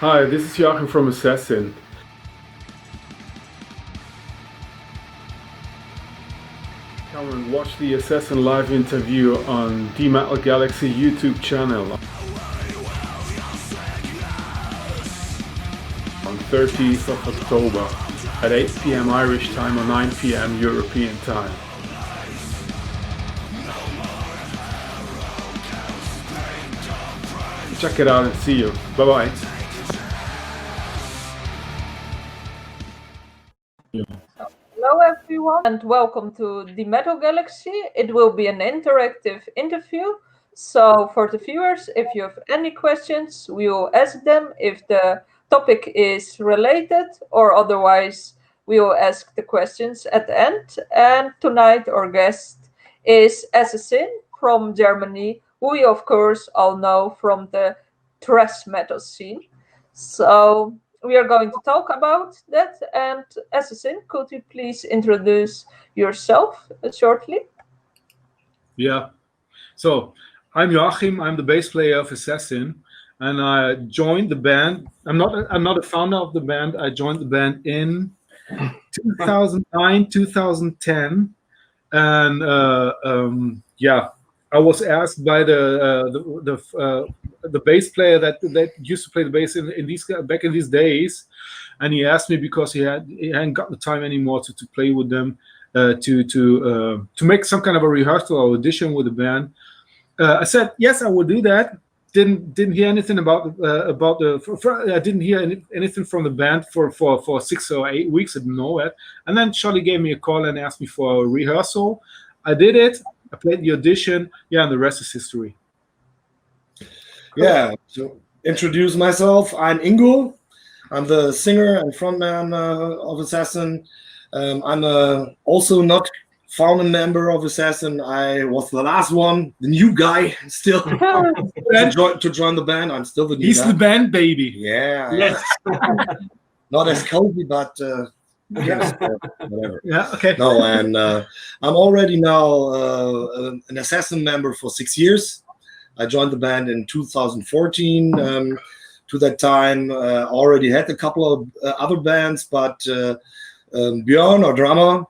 Hi, this is Joachim from Assassin. Come and watch the Assassin live interview on the Metal Galaxy YouTube channel on 30th of October at 8 p.m. Irish time or 9 p.m. European time. Check it out and see you. Bye-bye. Hello everyone and welcome to the Metal Galaxy. It will be an interactive interview. So for the viewers, if you have any questions, we will ask them if the topic is related, or otherwise we will ask the questions at the end. And tonight our guest is Assassin from Germany, who we of course all know from the thrash metal scene. So we are going to talk about that. And Assassin, could you please introduce yourself shortly? Yeah. So I'm Joachim. I'm the bass player of Assassin, and I joined the band. I'm not a founder of the band. I joined the band in 2009, 2010, and I was asked by the bass player that used to play the bass in these back in these days, and he asked me because he hadn't got the time anymore to play with them, to make some kind of a rehearsal or audition with the band. I said yes, I will do that. Didn't hear anything about I didn't hear anything from the band for 6 or 8 weeks. I didn't know it. And then Scholli gave me a call and asked me for a rehearsal. I did it. I played the audition. Yeah, and the rest is history. Yeah, to introduce myself, I'm Ingo. I'm the singer and frontman of Assassin. I'm also not founding member of Assassin. I was the last one, the new guy, still to join the band. I'm still the new guy. He's the band baby. Yeah. Yes. Not as cozy, but whatever. Yeah. Okay. No, and I'm already now an Assassin member for 6 years. I joined the band in 2014. To that time, already had a couple of other bands, but Björn, our drummer,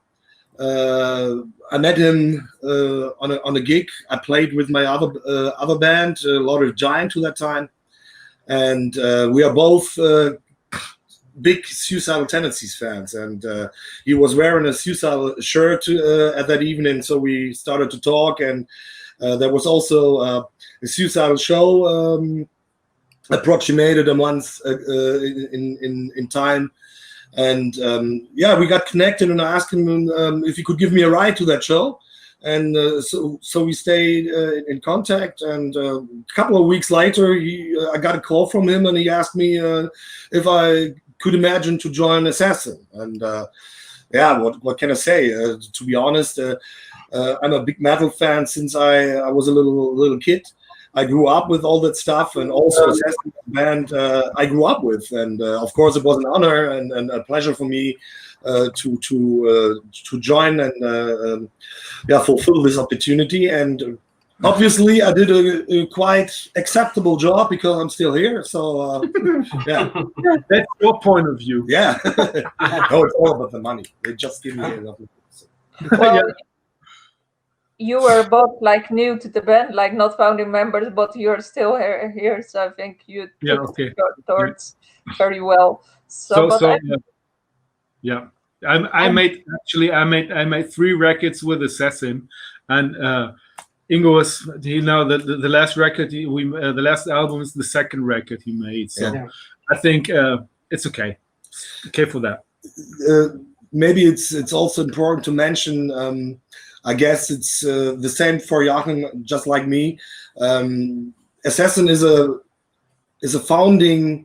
I met him on a gig. I played with my other band, Lord of Giant, to that time, and we are both big Suicidal Tendencies fans. And he was wearing a Suicidal shirt at that evening, so we started to talk. And there was also a Suicidal show approximated a month in time. And we got connected, and I asked him if he could give me a ride to that show. And so we stayed in contact. And a couple of weeks later, I got a call from him, and he asked me if I could imagine to join Assassin. And what can I say? To be honest, I'm a big metal fan since I was a little kid. I grew up with all that stuff, and also Assassin band I grew up with, and of course it was an honor and a pleasure for me to join and fulfill this opportunity. And obviously I did a quite acceptable job because I'm still here. So yeah, that's your point of view. Yeah. No, it's all about the money. They just give me enough. Well, yeah. You were both like new to the band, like not founding members, but you're still here. So I think you took towards very well. I made 3 records with Assassin, and Ingo was the last record the last album is the second record he made. So I think it's okay for that. Maybe it's also important to mention. I guess it's the same for Joachim, just like me. Assassin is a founding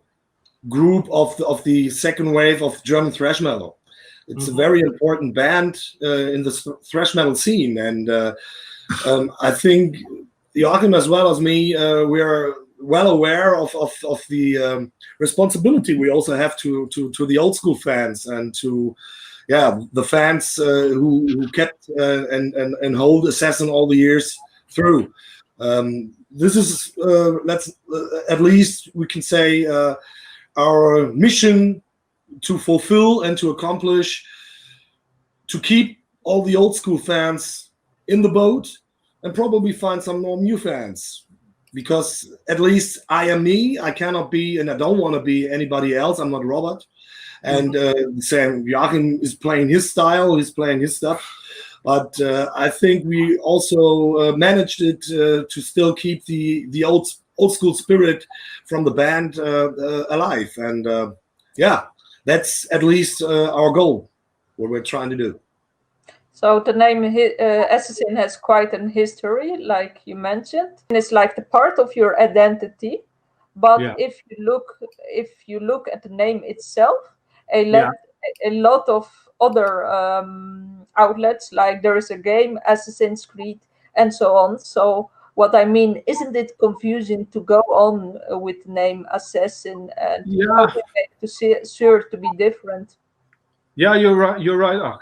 group of the second wave of German thrash metal. It's a very important band in the thrash metal scene, and I think Joachim as well as me, we are well aware of the responsibility we also have to the old school fans and to the fans who kept and hold Assassin all the years through. This is let's at least we can say our mission to fulfill and to accomplish, to keep all the old school fans in the boat and probably find some more new fans. Because at least I am me. I cannot be, and I don't want to be anybody else. I'm not Robert. And Sam Joachim is playing his style. He's playing his stuff. But I think we also managed it to still keep the old school spirit from the band alive. And yeah, that's at least our goal, what we're trying to do. So the name Assassin has quite an history, like you mentioned, and it's like the part of your identity. But if you look at the name itself, a lot of other outlets, like there is a game, Assassin's Creed, and so on. So what I mean, isn't it confusing to go on with the name Assassin and to see sure to be different? Yeah, you're right. You're right,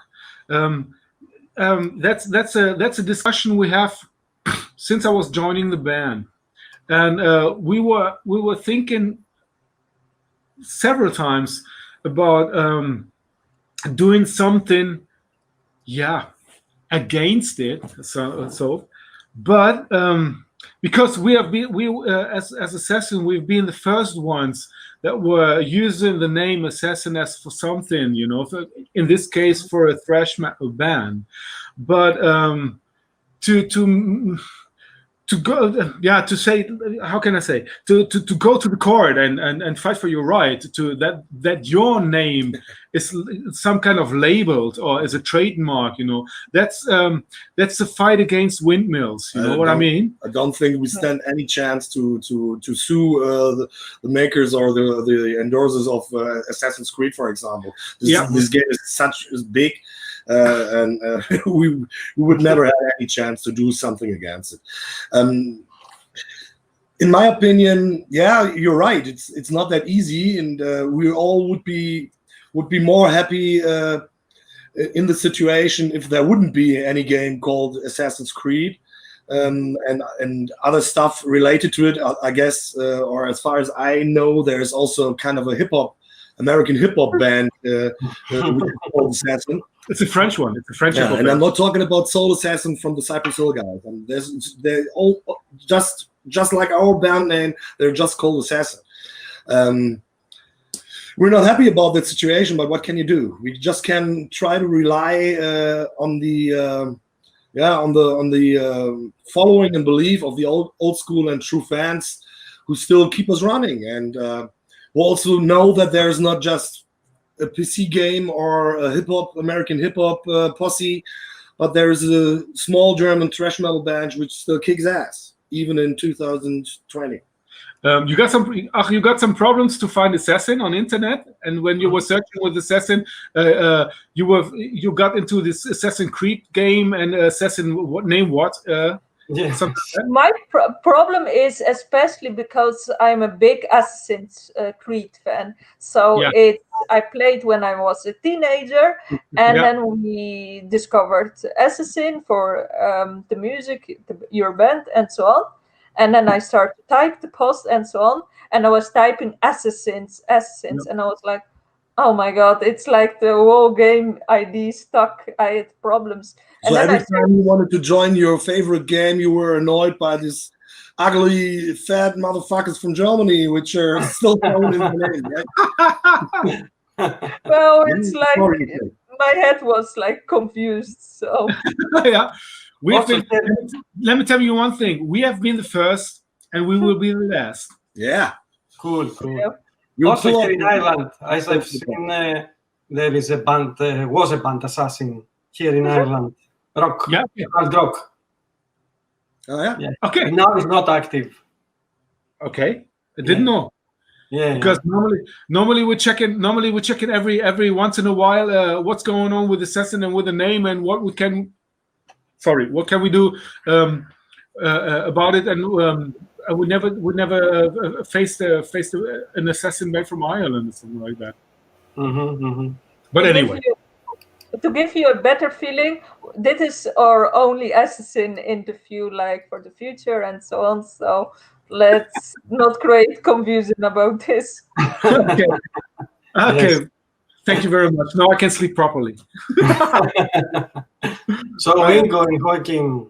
that's a discussion we have since I was joining the band, and we were thinking several times about doing something, against it. But because we have been, as Assassin, we've been the first ones that were using the name Assassin as for something, in this case for a thrash metal band. But to go, to say, how can I say, to go to the court and fight for your right to that your name is some kind of labeled or is a trademark, that's a fight against windmills. You know what I mean? I don't think we stand any chance to sue the makers or the endorsers of Assassin's Creed, for example. This game is big. And we would never have any chance to do something against it. In my opinion, you're right. It's not that easy, and we all would be more happy in the situation if there wouldn't be any game called Assassin's Creed and other stuff related to it. I guess, or as far as I know, there's also kind of a American hip hop band called Assassin. It's a French one. It's a French one. And I'm not talking about Soul Assassin from the Cypress Hill guys. And they're all just like our band name. They're just called Assassin. We're not happy about that situation, but what can you do? We just can try to rely on the following and belief of the old school and true fans who still keep us running. And we also know that there's not just a PC game or a American hip hop posse, but there's a small German thrash metal band which still kicks ass, even in 2020. You got some problems to find Assassin on internet, and when you were searching with Assassin, you got into this Assassin's Creed game and Assassin what? My problem is especially because I'm a big Assassin's Creed fan. So I played when I was a teenager, and then we discovered Assassin for the music, your band, and so on. And then I started to type the post and so on, and I was typing Assassins, and I was like, oh my god, it's like the whole game ID stuck. I had problems. So every time you wanted to join your favorite game, you were annoyed by these ugly, fat motherfuckers from Germany, which are still known in the name, right? Well, it's like my head was like confused. So let me tell you one thing. We have been the first, and we will be the last. Yeah. Cool. Yeah. Also here in Ireland, as I've seen, there is a band, was a band Assassin here in Ireland. Rock. Hard rock. Oh, yeah? Okay. And now it's not active. Okay. I didn't know. Yeah. Because normally we're checking every once in a while what's going on with Assassin and with the name and what can we do about it, and I would never face an assassin back from Ireland or something like that. But anyway, to give you a better feeling, this is our only assassin interview, like for the future and so on. So let's not create confusion about this. Okay. Okay. Yes. Thank you very much. Now I can sleep properly. So Ingo and Joachim,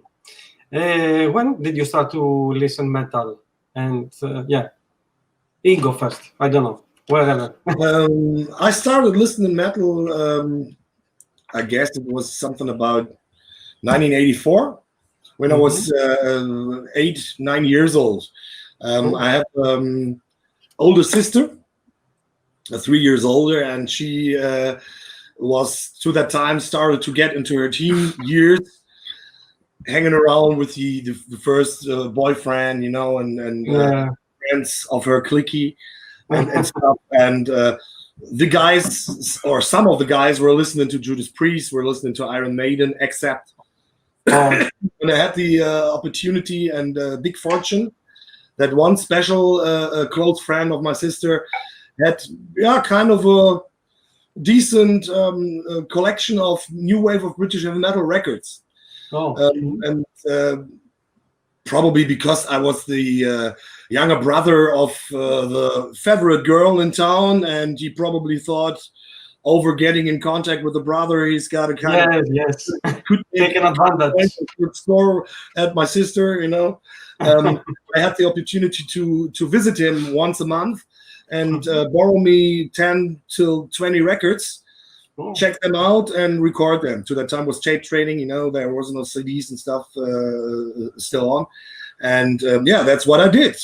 when did you start to listen metal? And Ingo first. I don't know. Whatever. I started listening metal. I guess it was something about 1984 when I was 8-9 years old. I have older sister, 3 years older, and she was to that time started to get into her teen years, hanging around with the first boyfriend, and friends of her clique and stuff. And the guys, or some of the guys, were listening to Judas Priest, were listening to Iron Maiden, except when I had the opportunity and big fortune that one special close friend of my sister had kind of a decent collection of new wave of British heavy metal records. And probably because I was the younger brother of the favorite girl in town, and he probably thought over getting in contact with the brother, he's got a kind of could take an advantage. Could score at my sister, I had the opportunity to visit him once a month and borrow me 10 till 20 records, check them out and record them. To that time was tape trading, there was no CDs and stuff still on. And that's what I did.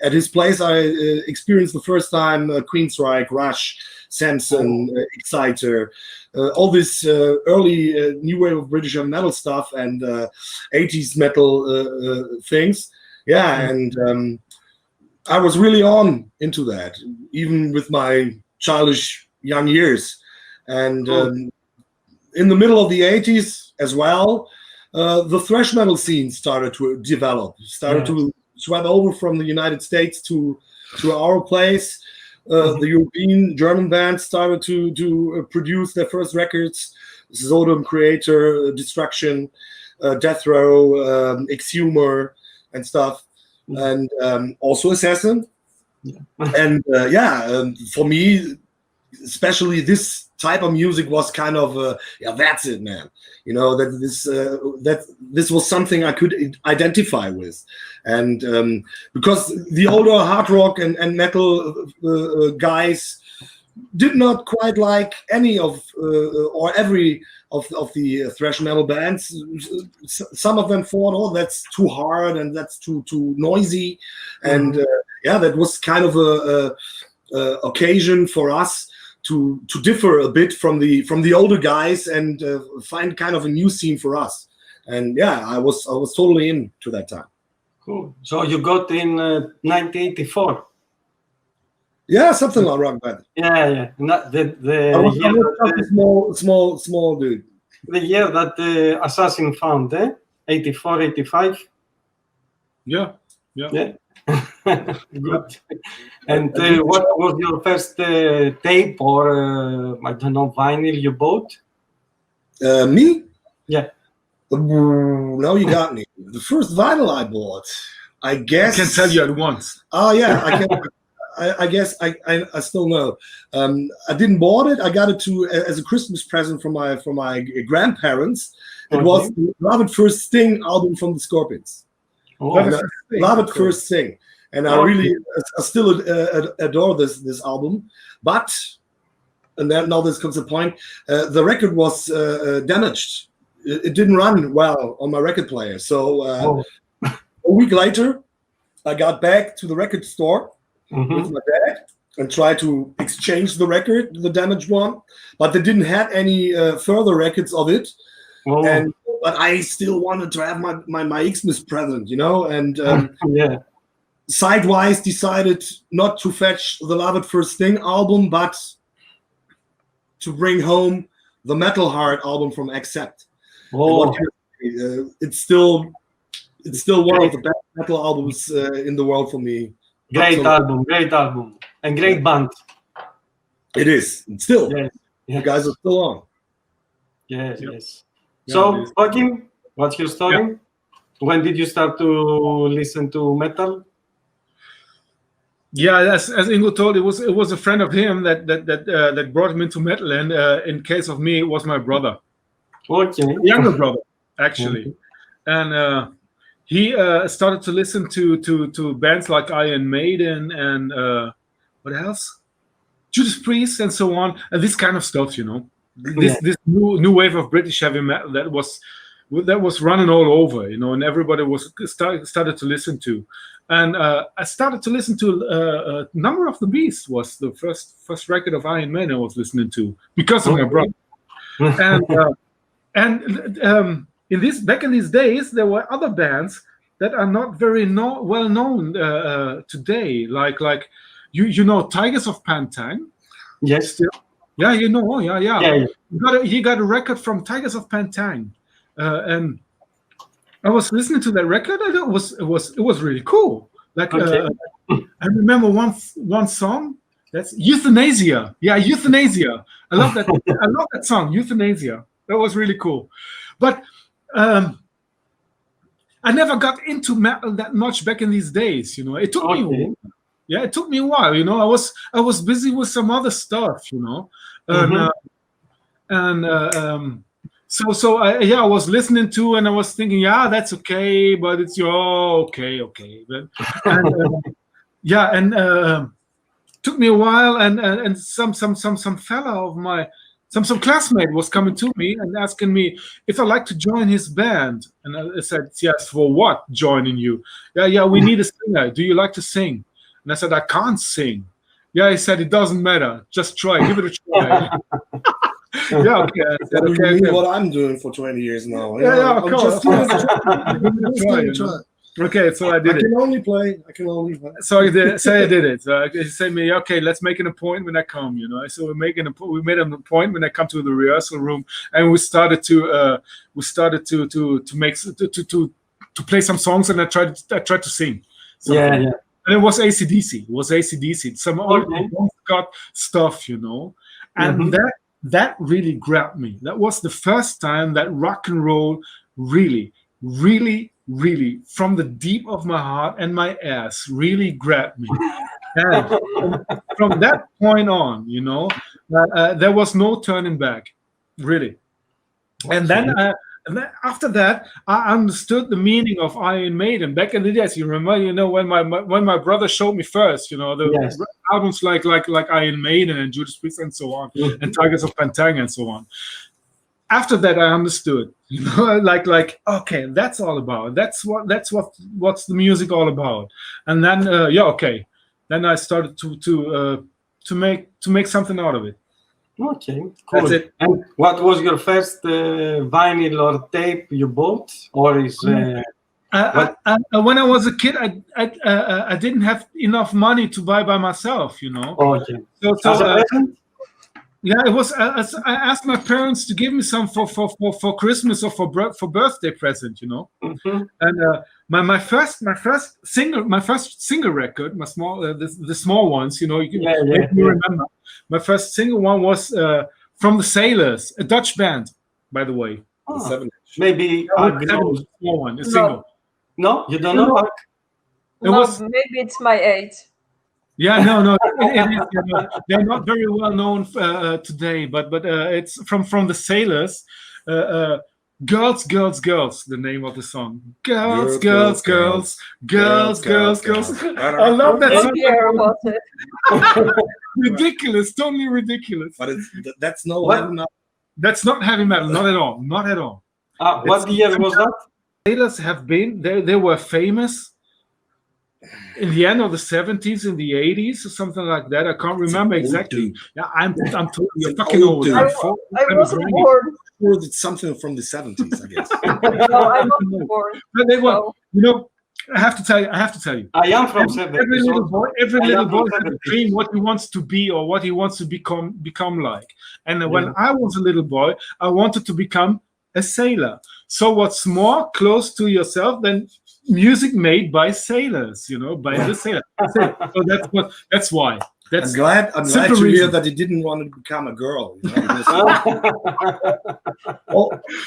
At his place, I experienced the first time Queensryche, Rush, Samson, Exciter, all this early new wave of British heavy metal stuff and 80s metal things. And I was really on into that, even with my childish young years. And in the middle of the 80s as well, the thrash metal scene started to develop, to sweat over from the United States to our place. The European German bands started to produce their first records. Sodom, Creator, Destruction, Death Row, Exhumer, and stuff. And also Assassin. And for me, especially this type of music was kind of that's it, man. That this was something I could identify with, and because the older hard rock and metal guys did not quite like any of or every of the thrash metal bands. Some of them thought, oh, that's too hard and that's too noisy, and that was kind of a occasion for us to differ a bit from the older guys and find kind of a new scene for us. And I was totally into that time. Cool. So you got in 1984. Yeah, something like that. Yeah. Not the I was a small dude. The year that Assassin found, 84, 85. Yeah. Good. And what was your first tape or I don't know, vinyl you bought? Me? Yeah. Now you got me. The first vinyl I bought, I guess. I can tell you at once. Oh yeah, I can. I guess I still know. I didn't bought it. I got it as a Christmas present from my grandparents. It was the Love at First Sting album from the Scorpions. Love at First Sting, and I still adore this album. But now this comes a point. The record was damaged. It didn't run well on my record player. So a week later, I got back to the record store with my dad and tried to exchange the record, the damaged one, but they didn't have any further records of it. But I still wanted to have my Xmas present, and sidewise decided not to fetch the Love at First Sting album, but to bring home the Metal Heart album from Accept. It's still one of the best metal albums in the world for me. Great album, and great band. It is. It's still. You guys are still on. Yes. So, Joachim, what's your story? When did you start to listen to metal? Yeah, as Ingo told, it was a friend of him that brought him into metal, and in case of me, it was my brother, Okay. younger brother, actually, and he started to listen to bands like Iron Maiden and what else, Judas Priest, and so on, and this kind of stuff, you know, this new wave of British heavy metal that was running all over, you know, and everybody was started to listen to. And I started to listen to Number of the Beast was the first record of Iron Maiden I was listening to because of my brother. And back in these days, there were other bands that are not very well known today, like you know Tigers of Pantang. Yes. Still? Yeah, you know. Yeah. He got a record from Tigers of Pantang, and I was listening to that record, and it was really cool. Like I remember one song that's Euthanasia. Yeah, Euthanasia. I love that. I love that song, Euthanasia. That was really cool. But I never got into metal that much back in these days. You know, it took me a while. Yeah, it took me a while. You know, I was busy with some other stuff. You know, So I was listening to, and I was thinking, yeah, that's okay, but it's okay. But, took me a while, and some fella of my some classmate was coming to me and asking me if I'd like to join his band, and I said yes. For what? Joining you? Yeah, we need a singer. Do you like to sing? And I said I can't sing. Yeah, he said it doesn't matter. Just try. Give it a try. Yeah, okay. I said, okay. What I'm doing for 20 years now. Yeah, I'm just try. Okay, so I did it. I can only play. So I did it. So he said me, okay, let's make an appointment when I come. You know, so we made an appointment when I come to the rehearsal room, and we started to play some songs, and I tried to sing. Yeah. And it was AC/DC. Some old Scott stuff, you know, and that really grabbed me. That was the first time that rock and roll really, really, really, from the deep of my heart and my ass, really grabbed me. And from that point on, you know, there was no turning back, really. And then after that, I understood the meaning of Iron Maiden back in the days. You remember, you know, when my brother showed me first, you know, the albums like Iron Maiden and Judas Priest and so on, and Tigers of Pantang and so on. After that, I understood, you know, like okay, that's all about. That's what's the music all about. And then then I started to make something out of it. Okay, cool. That's it. And what was your first vinyl or tape you bought, or is? When I was a kid, I didn't have enough money to buy by myself, you know. Okay. So yeah, it was. I asked my parents to give me some for Christmas or for birthday present, you know. And my first single record, my small the small ones, you know. You remember. My first single one was from the Sailors, a Dutch band, by the way. Maybe small one, a single. No, you don't know. Maybe it's my age. Yeah, no, they're not very well known today, but it's from the Sailors. Girls, the name of the song. Girls. I love that song. Ridiculous, totally ridiculous. But that's no heavy metal. That's not heavy metal, not at all. What year was that? Sailors have been they were famous in the end of the 70s, in the 80s, or something like that. I can't remember exactly. Yeah, I'm totally fucking old. I wasn't born. Or it's something from the 70s, I guess. No, I wasn't born. But they were, you know, I have to tell you. I am from 70s. Every little boy has a dream what he wants to be or what he wants to become like. And when I was a little boy, I wanted to become a sailor. So what's more close to yourself than music made by sailors, you know, by the sailor. So that's why. I'm glad to hear that he didn't want to become a girl. You know,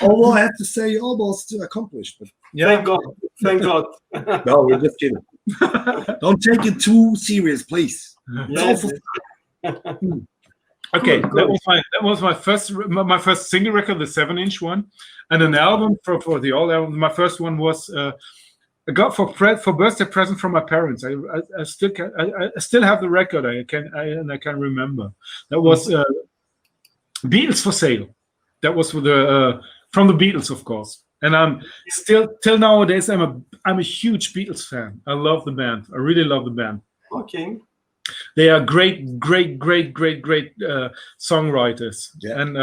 although I have to say, almost accomplished. But Thank God. Thank God. No, we're just kidding. Don't take it too serious, please. Yes. Okay, Cool. that was my first single record, the 7-inch one, and an album for the old album. My first one was I got for birthday present from my parents. I still have the record. I can remember. That was Beatles for Sale. That was from the Beatles, of course. And I'm still till nowadays. I'm a huge Beatles fan. I love the band. I really love the band. Okay. They are great songwriters, and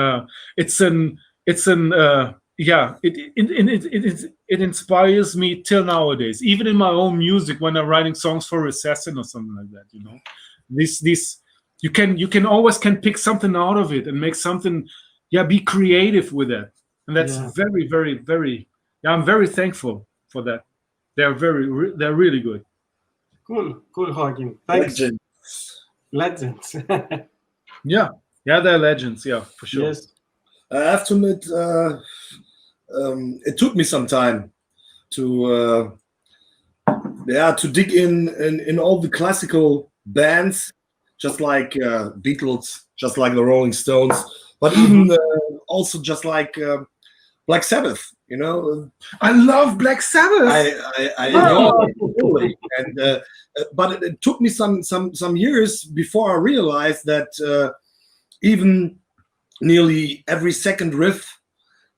it inspires me till nowadays. Even in my own music, when I'm writing songs for Assassin or something like that, you know, this you can always pick something out of it and make something, be creative with it, and that's very. I'm very thankful for that. They're really good. Cool, Joachim. Thanks. Legends. Yeah, they're legends. Yeah, for sure. Yes. I have to admit, it took me some time to dig in all the classical bands, just like Beatles, just like the Rolling Stones, but even also just like Black Sabbath. You know, I love Black Sabbath. I know it totally. And but it took me some years before I realized that even nearly every second riff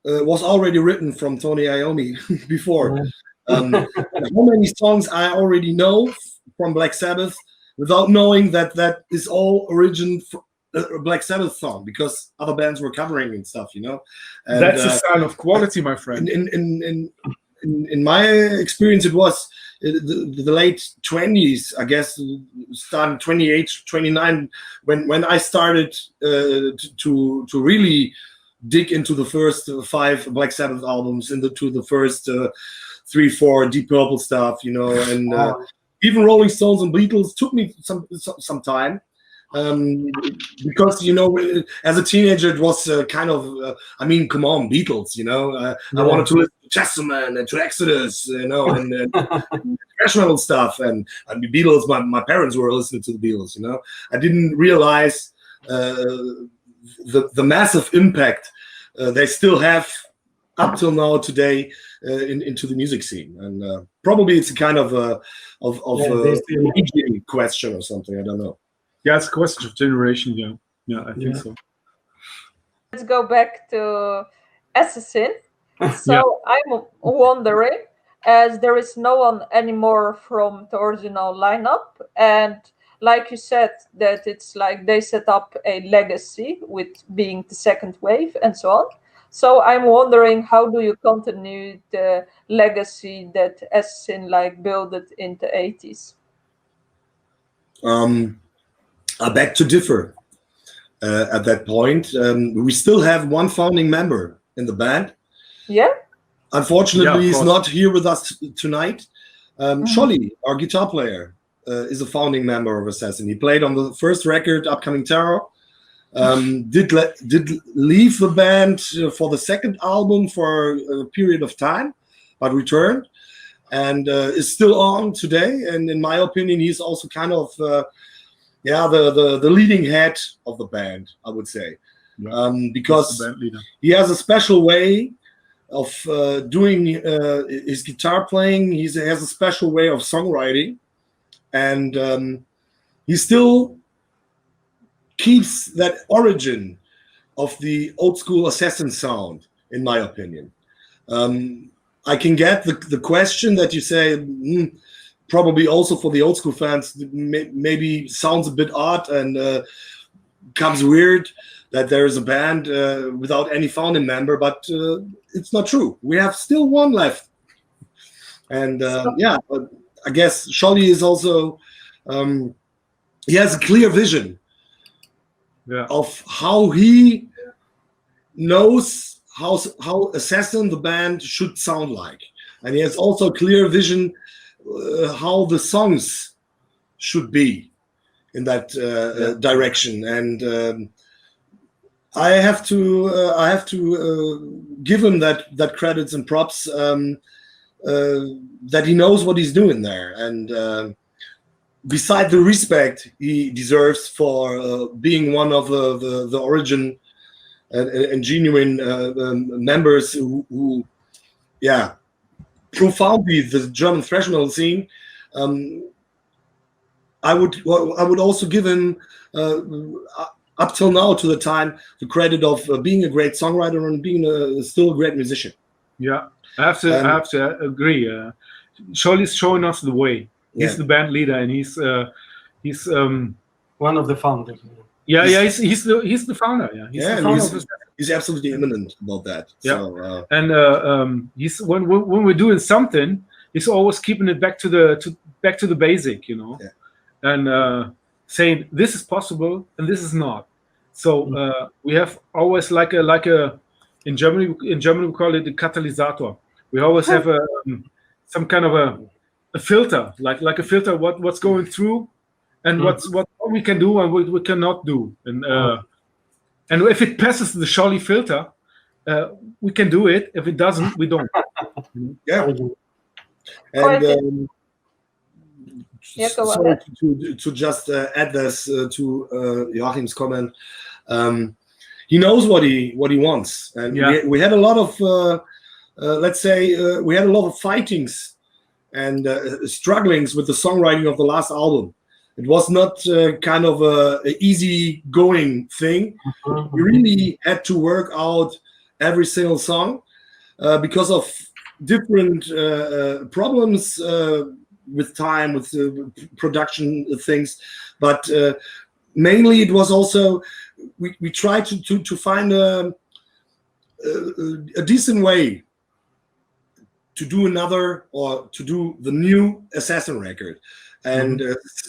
was already written from Tony Iommi before. How many songs I already know from Black Sabbath without knowing that is all origin a Black Sabbath song, because other bands were covering and stuff, you know. And, that's a sign of quality, my friend. In my experience, it was the late 20s, I guess, starting 28, 29, when I started to really dig into the first 5 Black Sabbath albums, to the first 3-4 Deep Purple stuff, you know, and even Rolling Stones and Beatles took me some time. Because, you know, as a teenager, it was kind of, I mean, come on, Beatles, you know. I wanted to listen to Testament and to Exodus, you know, and thrash metal stuff. And the Beatles, my parents were listening to the Beatles, you know. I didn't realize the massive impact they still have up till now today into the music scene. And probably it's a kind of a question or something, I don't know. Yeah, it's a question of generation. Yeah, I think so. Let's go back to Assassin. So I'm wondering, as there is no one anymore from the original lineup, and like you said, that it's like they set up a legacy with being the second wave and so on. So I'm wondering, how do you continue the legacy that Assassin like built it in the 80s? I beg to differ at that point. We still have one founding member in the band. Yeah. Unfortunately, he's not here with us tonight. Scholli, our guitar player, is a founding member of Assassin. He played on the first record, Upcoming Terror. Did leave the band for the second album for a period of time, but returned and is still on today. And in my opinion, he's also kind of the leading head of the band, I would say, because he has a special way of doing his guitar playing. He has a special way of songwriting, and he still keeps that origin of the old school Assassin sound, in my opinion. I can get the question that you say, probably also for the old school fans, maybe sounds a bit odd and comes weird that there is a band without any founding member, but it's not true. We have still one left. And I guess Scholli is also, he has a clear vision of how he knows how Assassin, the band, should sound like. And he has also a clear vision how the songs should be in that direction. And I have to give him that credits and props. that he knows what he's doing there, and beside the respect he deserves for being one of the origin and genuine members who profoundly the German thrash metal scene. I would also give him up till now to the time the credit of being a great songwriter and being still a great musician. Yeah, I have to agree. Scholli's showing us the way. He's the band leader, and he's one of the founders. He's the founder. Yeah, he's the founder. He's absolutely imminent about that. Yeah, so, and he's when we're doing something, he's always keeping it back to the basic, you know, and saying this is possible and this is not. So we have always like a in Germany we call it the catalysator. We always have some kind of a filter, like a filter what's going through and what we can do and what we cannot do, and if it passes the Scholli filter, we can do it. If it doesn't, we don't. Yeah. And sorry to just add this to Joachim's comment. He knows what he wants, and we had a lot of let's say we had a lot of fightings and strugglings with the songwriting of the last album. It was not kind of an easy going thing. We really had to work out every single song because of different problems with time, with production things. But mainly it was also, we tried to find a decent way to do another or to do the new Assassin record. And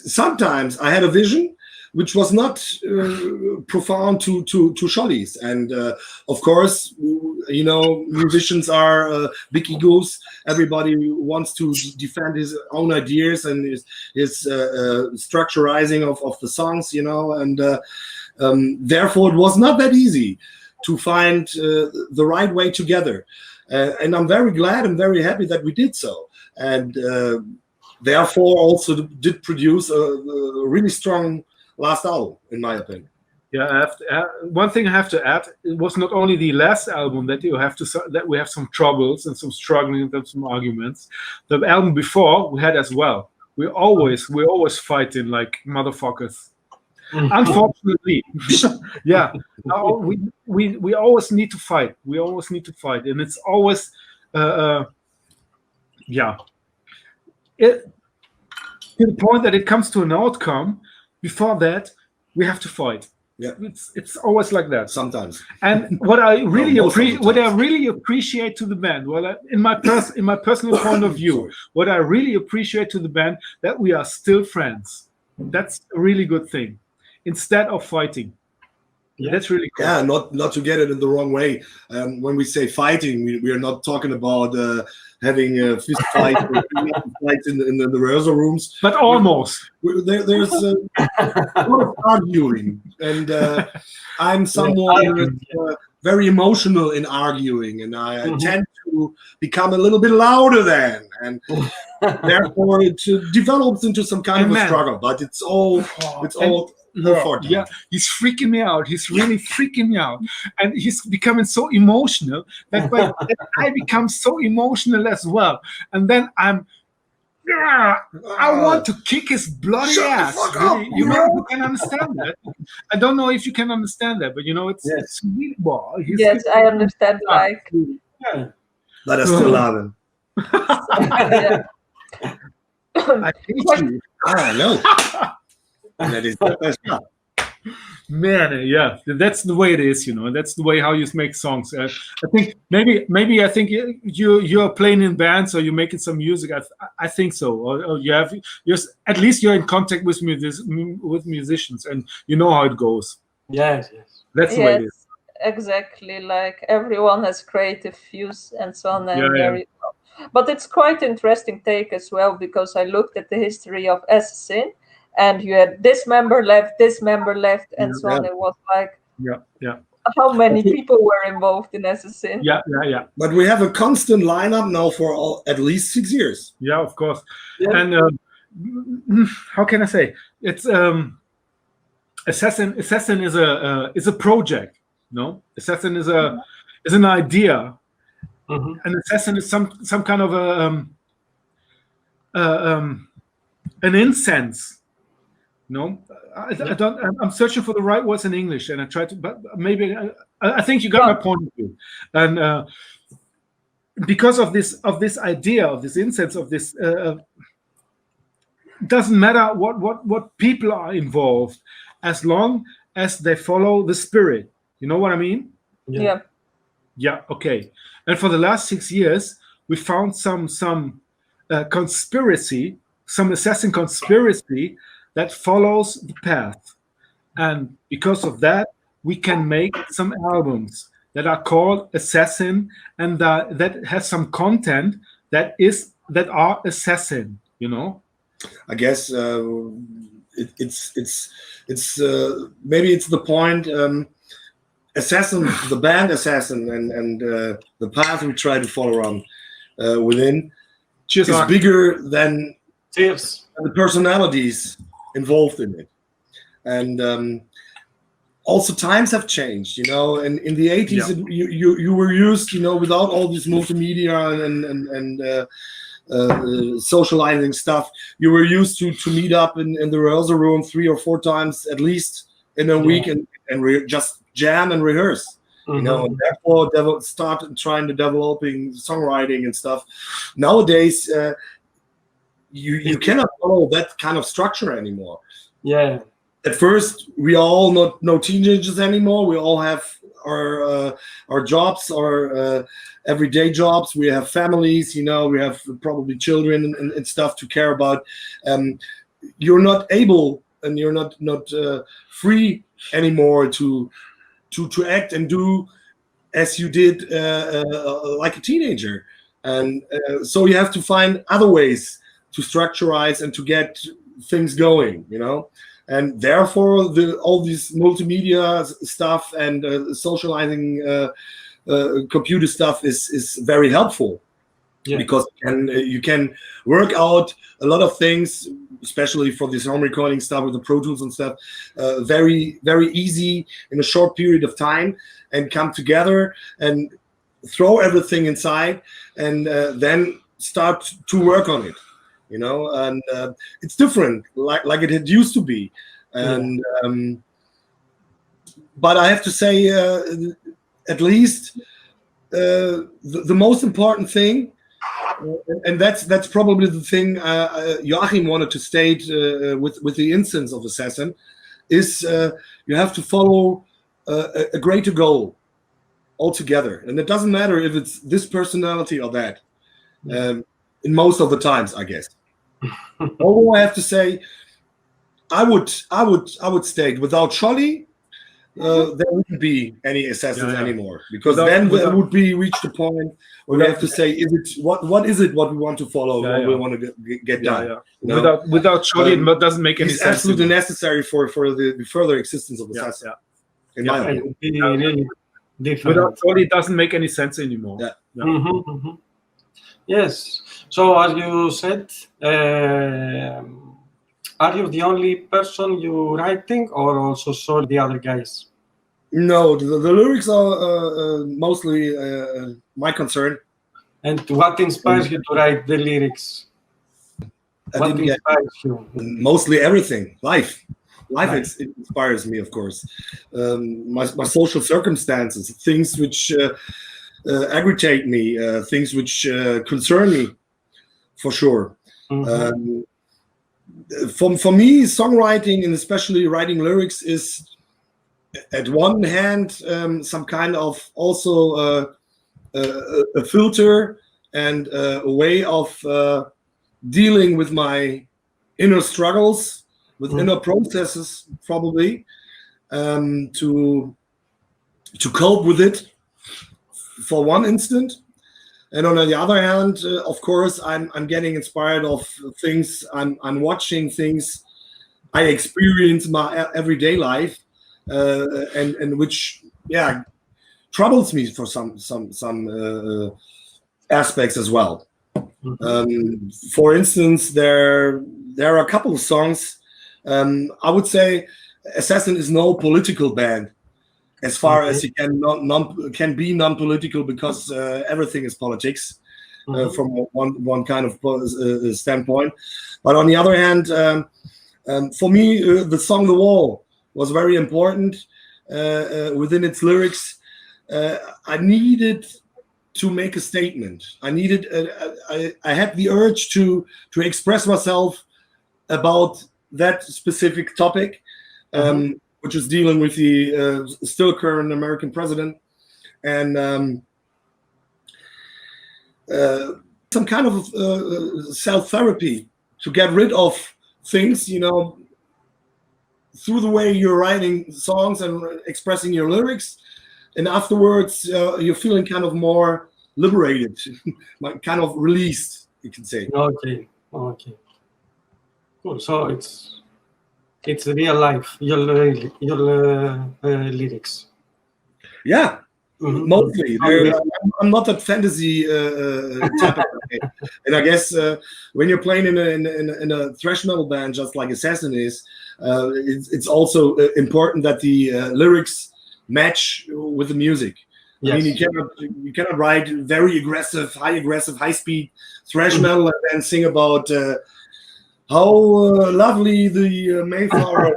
sometimes I had a vision which was not profound to Scholli's. And of course, you know, musicians are big egos. Everybody wants to defend his own ideas and his structurizing of the songs, you know, and therefore it was not that easy to find the right way together. And I'm very glad and very happy that we did so. And therefore also did produce a really strong last album, in my opinion. Yeah, one thing I have to add: it was not only the last album that we have some troubles and some struggling and some arguments. The album before we had as well. We're always fighting like motherfuckers. Unfortunately, yeah. We always need to fight. We always need to fight, and it's always, to the point that it comes to an outcome. Before that, we have to fight. Yeah, it's always like that sometimes. And what I really appreciate to the band, in my personal point of view, what I really appreciate to the band, that we are still friends. That's a really good thing. Instead of fighting. That's really cool. Yeah, not to get it in the wrong way. When we say fighting, we are not talking about having a fist fight or fights in the rehearsal rooms. But almost. There's a lot of arguing, and I'm someone who's very emotional in arguing, and I tend to become a little bit louder then, and therefore it develops into some kind of a struggle. But it's all. Yeah, he's freaking me out. He's really freaking me out, and he's becoming so emotional that I become so emotional as well. And then I want to kick his bloody ass. Really. You can understand that. I don't know if you can understand that, but you know, it's really ball. Yes, I understand. Like, but I still love him. I hate you. I know. That is man, yeah, that's the way it is, you know. That's the way how you make songs. I think maybe you're playing in bands or you're making some music. I think so. Or you're at least you're in contact with musicians and you know how it goes. Yes. That's the way it is. Exactly. Like everyone has creative views and so on. And but it's quite interesting take as well, because I looked at the history of Assassin. And you had this member left, and so on. It was like how many people were involved in Assassin. Yeah. But we have a constant lineup now for at least 6 years. Yeah, of course. Yeah. And how can I say? It's Assassin is a project. No, Assassin is an idea. Mhm. An assassin is some kind of an incense. No, I don't. I'm searching for the right words in English, and I try to, but maybe I think you got my point of view. And because of this idea of this incense of this, doesn't matter what people are involved, as long as they follow the spirit. You know what I mean? Yeah. Yeah. Okay. And for the last 6 years, we found some conspiracy, some assassin conspiracy that follows the path, and because of that, we can make some albums that are called Assassin, and that has some content that are assassin. You know. I guess it's maybe it's the point. Assassin, the band Assassin, and the path we try to follow around within Cheers, is Mark. bigger than Cheers. the personalities involved in it. And also times have changed, you know. And in the 80s, you were used, you know, without all this multimedia and socializing stuff, you were used to meet up in the rehearsal room 3 or 4 times at least in a week and just jam and rehearse. You know, and therefore start trying to developing songwriting and stuff. Nowadays, you cannot follow that kind of structure anymore. Yeah. At first, we all not no teenagers anymore. We all have our jobs, our everyday jobs. We have families, you know. We have probably children and stuff to care about. You're not able, and you're not free anymore to act and do as you did like a teenager. And so you have to find other ways to structurize and to get things going, you know. And therefore, all this multimedia stuff and socializing computer stuff is very helpful. Yeah. Because you can work out a lot of things, especially for this home recording stuff with the Pro Tools and stuff, very, very easy in a short period of time, and come together and throw everything inside and then start to work on it, you know. And it's different, like it used to be. And but I have to say, at least the most important thing, and that's probably the thing Joachim wanted to state with the instance of Assassin, is you have to follow a greater goal altogether, and it doesn't matter if it's this personality or that. In most of the times, I guess. Although I have to say, I would state without Scholli, there wouldn't be any assassins anymore, because then we would be reached a point where we have to say, is it what is it what we want to follow, what we want to get done? You know? Without Scholli, it doesn't make any sense. It's absolutely necessary for the further existence of assassin. In my opinion, really different. Without Scholli, it doesn't make any sense anymore. Yes. So as you said, are you the only person you writing, or also saw the other guys? No, the lyrics are mostly my concern. And what inspires you to write the lyrics? What inspires you? Mostly everything. Life inspires me, of course. My social circumstances, things which aggravate me, things which concern me, for sure. For me, songwriting, and especially writing lyrics, is at one hand some kind of also a filter and a way of dealing with my inner struggles, with inner processes, probably, to cope with it for one instant. And on the other hand, of course, I'm getting inspired of things I'm watching, things I experience in my everyday life, and which yeah, troubles me for some aspects as well. For instance, there are a couple of songs. I would say Assassin is no political band, as far as he can be non-political, because everything is politics from one kind of standpoint. But on the other hand, for me, the song "The Wall" was very important within its lyrics. I needed to make a statement. I had the urge to express myself about that specific topic, which is dealing with the still current American president, and some kind of self-therapy to get rid of things, through the way you're writing songs and expressing your lyrics. And afterwards, you're feeling kind of more liberated, kind of released, you can say. Okay. Cool. So it's real life, your lyrics. Yeah, mostly. I'm not that fantasy type of guy. And I guess when you're playing in a thrash metal band, just like Assassin is, it's also important that the lyrics match with the music. Yes. I mean, you cannot write very aggressive, high speed thrash metal and then sing about how lovely the Mayflower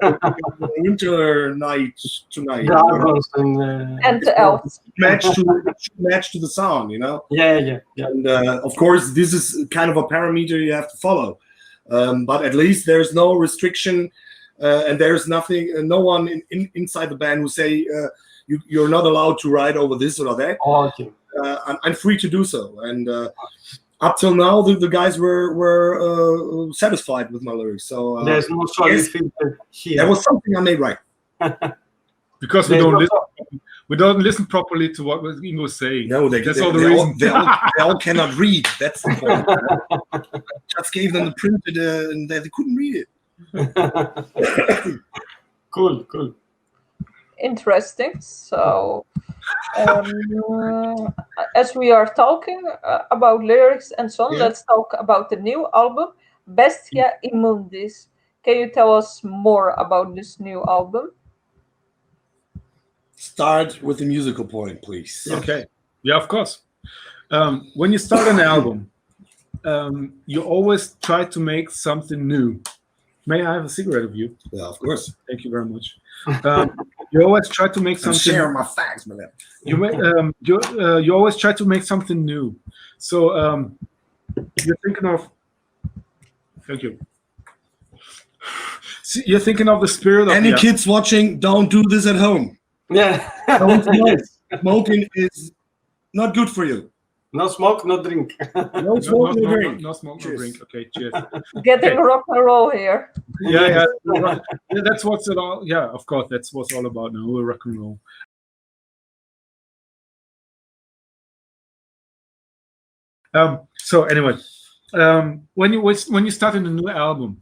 winter night tonight. And the elves match to the song, Yeah. And of course, this is kind of a parameter you have to follow. But at least there's no restriction, and there's nothing, no one inside the band who say you're not allowed to write over this or that. Okay. I'm free to do so, and up till now, the guys were satisfied with my lyrics. So there's no solid filter here. That was something I made right. Because we don't listen properly to what Ingo was saying. No, that's all the reason. They all cannot read. That's the point. Just gave them the printed, and they couldn't read it. Cool. Interesting. So, as we are talking about lyrics and so on, let's talk about the new album, Bestia Immundis. Can you tell us more about this new album? Start with the musical point, please. Okay. Yeah, of course. When you start an album, you always try to make something new. May I have a cigarette of you? Yeah, of course. Thank you very much. You always try to make something. Share my facts, man. You always try to make something new. So you're thinking of. Thank you. See, you're thinking of the spirit of any kids watching. Don't do this at home. Yeah. Don't smoke. Smoking is not good for you. No smoke, no drink. No smoke, no drink. No smoke, no drink. Okay, cheers. Getting rock and roll here. Yeah. That's what's it all. Yeah, of course, that's what's all about now. We're rock and roll. So anyway, when you start in a new album,